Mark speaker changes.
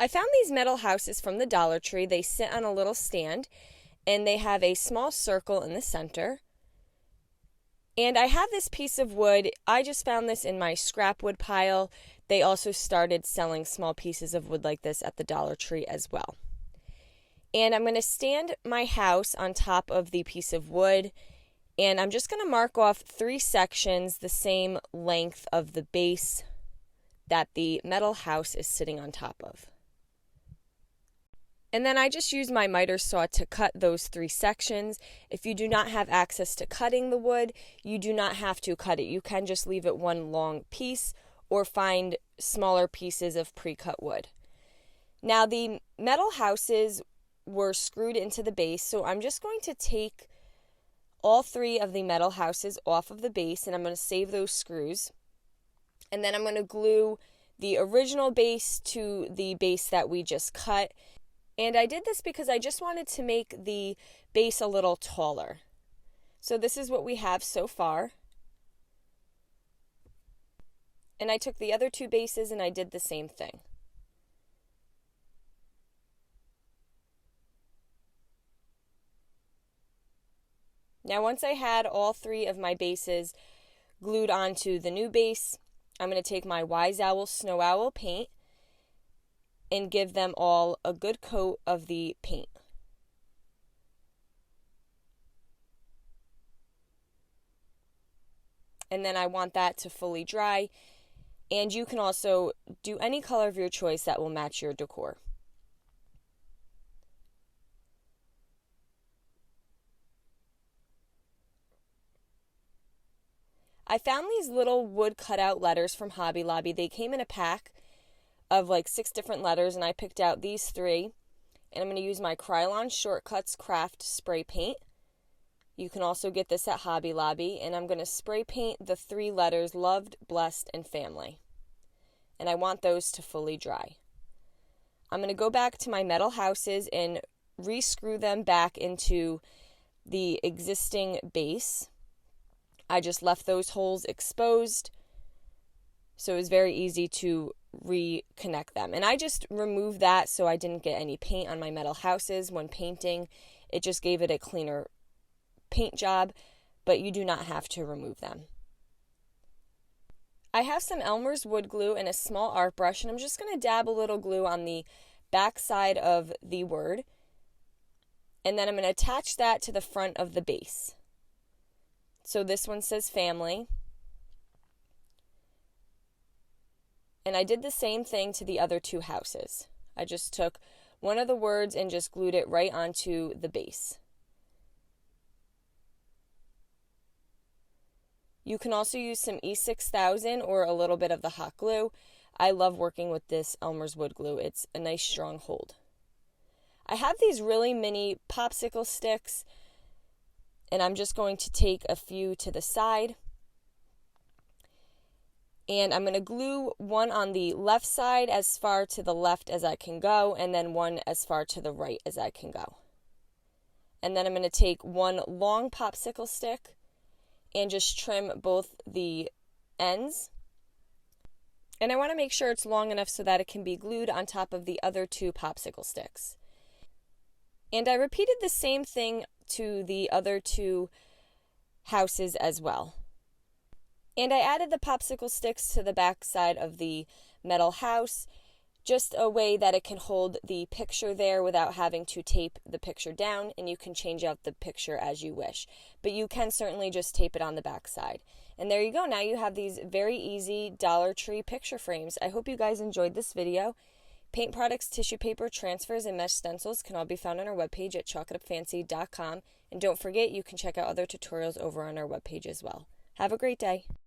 Speaker 1: I found these metal houses from the Dollar Tree. They sit on a little stand, and they have a small circle in the center. And I have this piece of wood. I just found this in my scrap wood pile. They also started selling small pieces of wood like this at the Dollar Tree as well. And I'm going to stand my house on top of the piece of wood, and I'm just going to mark off 3 sections the same length of the base that the metal house is sitting on top of. And then I just use my miter saw to cut those 3 sections. If you do not have access to cutting the wood, you do not have to cut it. You can just leave it one long piece or find smaller pieces of pre-cut wood. Now the metal houses were screwed into the base, so I'm just going to take all 3 of the metal houses off of the base, and I'm going to save those screws. And then I'm going to glue the original base to the base that we just cut. And I did this because I just wanted to make the base a little taller. So this is what we have so far. And I took the other 2 bases and I did the same thing. Now once I had all 3 of my bases glued onto the new base, I'm going to take my Wise Owl Snow Owl paint and give them all a good coat of the paint. And then I want that to fully dry. And you can also do any color of your choice that will match your decor. I found these little wood cutout letters from Hobby Lobby. They came in a pack of like 6 different letters, and I picked out these 3. And I'm going to use my Krylon Shortcuts Craft spray paint. You can also get this at Hobby Lobby. And I'm going to spray paint the 3 letters, Loved, Blessed, and Family. And I want those to fully dry. I'm going to go back to my metal houses and re-screw them back into the existing base. I just left those holes exposed, so it was very easy to reconnect them. And I just removed that so I didn't get any paint on my metal houses when painting. It just gave it a cleaner paint job, but you do not have to remove them. I have some Elmer's wood glue and a small art brush, and I'm just going to dab a little glue on the back side of the word, and then I'm going to attach that to the front of the base. So this one says family. And I did the same thing to the other 2 houses. I just took one of the words and just glued it right onto the base. You can also use some E6000 or a little bit of the hot glue. I love working with this Elmer's wood glue. It's a nice strong hold. I have these really mini popsicle sticks, and I'm just going to take a few to the side. And I'm going to glue one on the left side as far to the left as I can go, and then one as far to the right as I can go. And then I'm going to take one long popsicle stick and just trim both the ends. And I want to make sure it's long enough so that it can be glued on top of the other 2 popsicle sticks. And I repeated the same thing to the other 2 houses as well. And I added the popsicle sticks to the back side of the metal house, just a way that it can hold the picture there without having to tape the picture down, and you can change out the picture as you wish. But you can certainly just tape it on the back side. And there you go. Now you have these very easy Dollar Tree picture frames. I hope you guys enjoyed this video. Paint products, tissue paper, transfers, and mesh stencils can all be found on our webpage at chalkitupfancy.com. And don't forget, you can check out other tutorials over on our webpage as well. Have a great day.